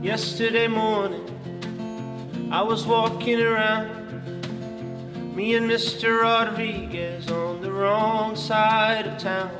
Yesterday morning, I was walking around, me and Mr. Rodriguez on the wrong side of town.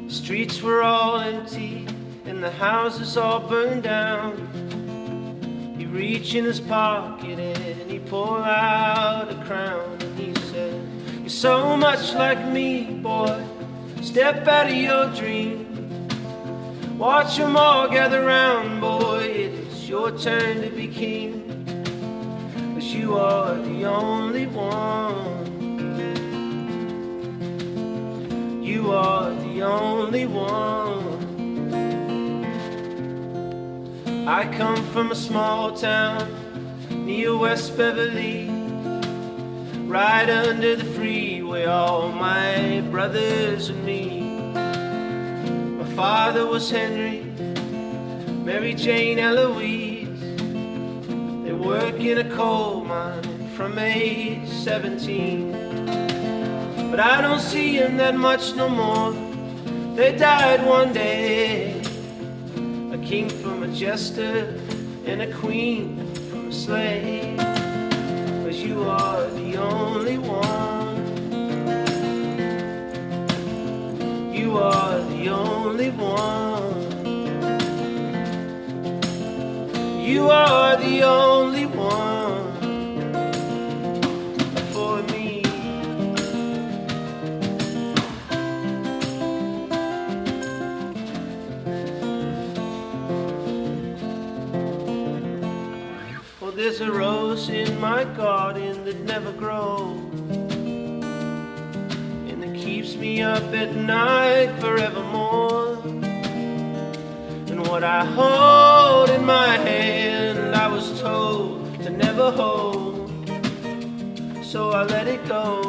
The streets were all empty and the houses all burned down. He reached in his pocket and he pulled out a crown and he said, "You're so much like me, boy, step out of your dream. Watch them all gather round, boy, it is your turn to be king. 'Cause you are the only one. You are the only one." I come from a small town near West Beverly, right under the freeway, all my brothers and me. My father was Henry, Mary Jane Eloise. They work in a coal mine from age 17. But I don't see them that much no more. They died one day. A king from a jester and a queen from a slave. 'Cause you are the only one. You are the only one. You are the only one for me. Well, there's a rose in my garden that never grows, and it keeps me up at night forevermore. And what I hold in my hand, I was told to never hold, so I let it go.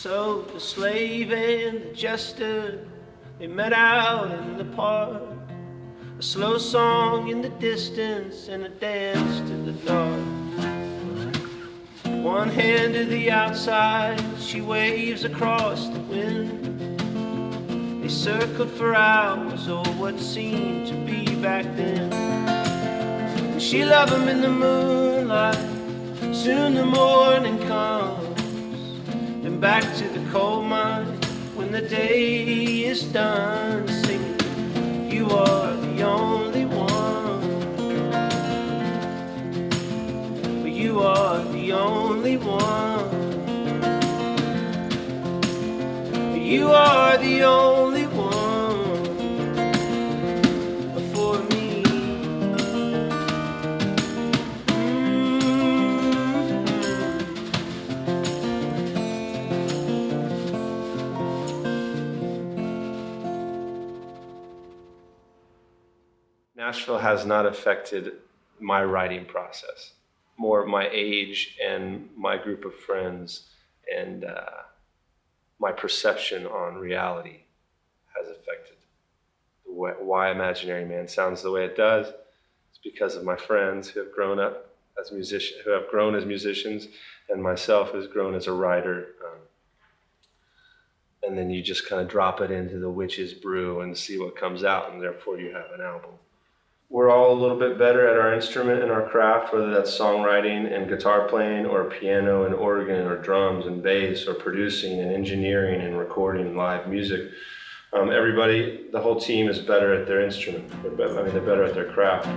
So the slave and the jester, they met out in the park. A slow song in the distance and a dance to the dark. One hand to the outside, she waves across the wind. They circled for hours, oh what seemed to be back then. And she loved him in the moonlight, soon the morning comes. And back to the coal mine when the day is done, singing, you are the only one. You are the only one. You are the only one for me. Nashville has not affected my writing process. More my age and my group of friends and my perception on reality has affected why Imaginary Man sounds the way it does. It's because of my friends who have grown up as musicians, who have grown as musicians, and myself who's grown as a writer. And then you just kind of drop it into the witch's brew and see what comes out, and therefore you have an album. We're all a little bit better at our instrument and our craft, whether that's songwriting and guitar playing, or piano and organ, or drums and bass, or producing and engineering and recording live music. Everybody, the whole team is better at their instrument. They're better at their craft.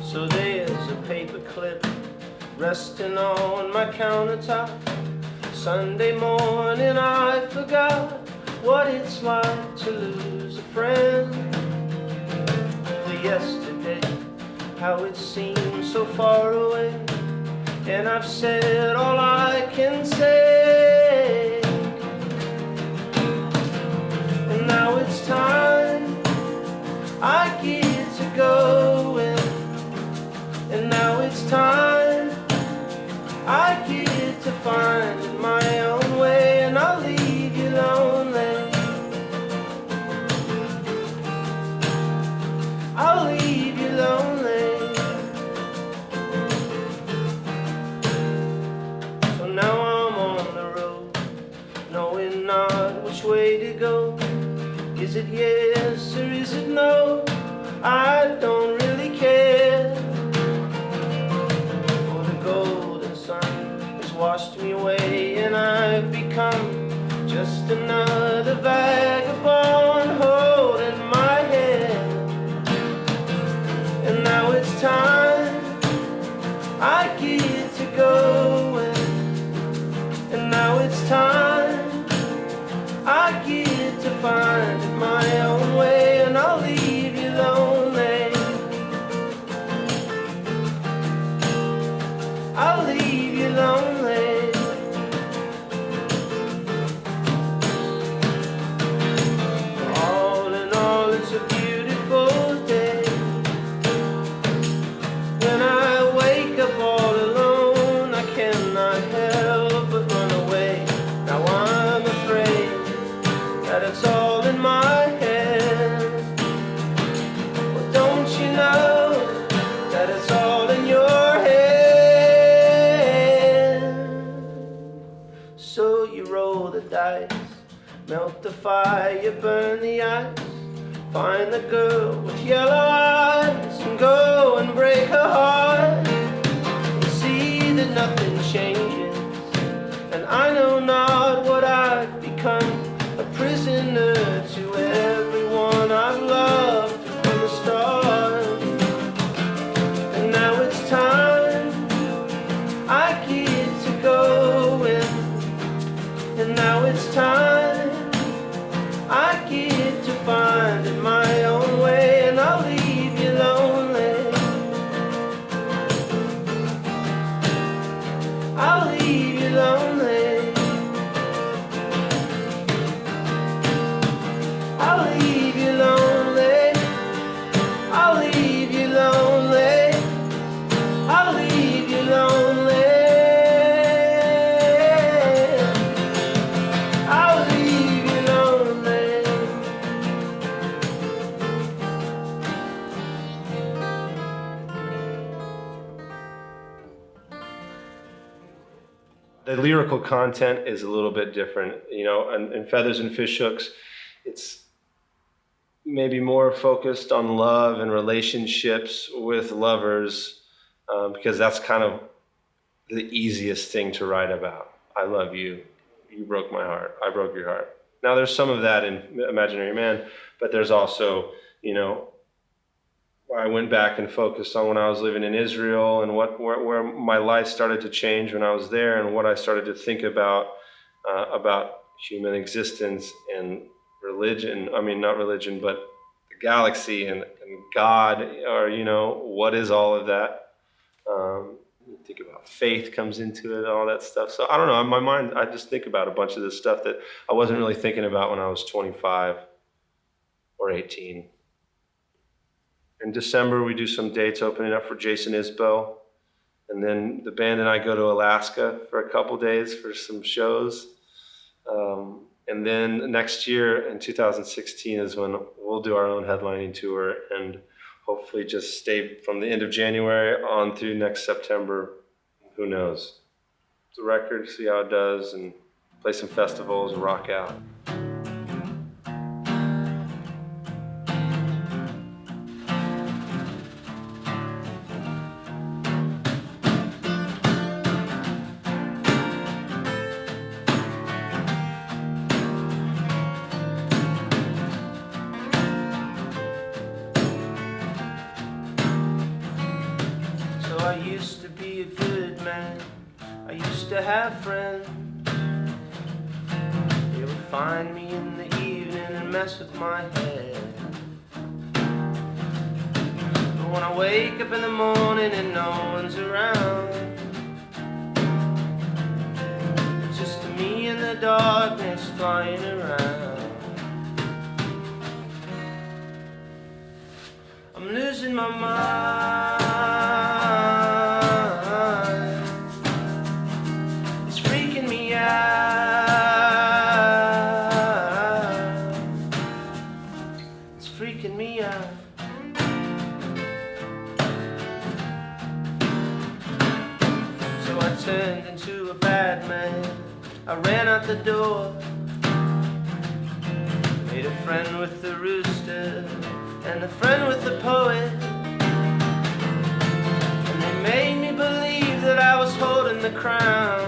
So there's a paper clip resting on my countertop. Sunday morning I forgot what it's like to lose a friend. yesterday, how it seems so far away, and I've said all I can say, and now it's time I get to go in, and now it's time I get to find my own way, and I'll leave you lonely. I'll leave you lonely. So now I'm on the road, knowing not which way to go. Is it yes or is it no? I don't really care. For the golden sun has washed me away, and I've become just another vagabond holding my head. And now it's time I get to go in, and now it's time I get to find my own way, and I'll leave you lonely. I'll leave you lonely. All in all, it's a beautiful day. When I wake up all alone, I cannot help but run away. Now I'm afraid that it's all in my head. Well, don't you know that it's all in your head? So you roll the dice, melt the fire, burn the ice, find the girl with yellow eyes and go and break her heart. And see that nothing changes, and I know not what I've become, a prisoner to everyone I've loved from the start. And now it's time I get to go in, and now it's time I get to find my own way, and I'll leave you lonely. I'll leave you lonely. I'll leave you lonely. I'll leave you lonely. I'll leave you lonely. I'll leave you lonely. The lyrical content is a little bit different, you know, in Feathers and Fishhooks, it's maybe more focused on love and relationships with lovers, because that's kind of the easiest thing to write about. I love you. You broke my heart. I broke your heart. Now, there's some of that in Imaginary Man, but there's also, you know, I went back and focused on when I was living in Israel and where my life started to change when I was there, and what I started to think about human existence and religion. I mean, not religion, but the galaxy and God, or, you know, what is all of that? Think about faith comes into it, all that stuff. So I don't know, in my mind, I just think about a bunch of this stuff that I wasn't really thinking about when I was 25 or 18. In December, we do some dates opening up for Jason Isbell. And then the band and I go to Alaska for a couple days for some shows. And then next year in 2016 is when we'll do our own headlining tour, and hopefully just stay from the end of January on through next September. Who knows? It's a record, see how it does, and play some festivals and rock out. I used to be a good man. I used to have friends. They would find me in the evening and mess with my head. But when I wake up in the morning and no one's around, it's just me in the darkness flying around. I'm losing my mind. It's freaking me out. It's freaking me out. So I turned into a bad man. I ran out the door, made a friend with the rooster and a friend with the poet, and they made me believe that I was holding the crown.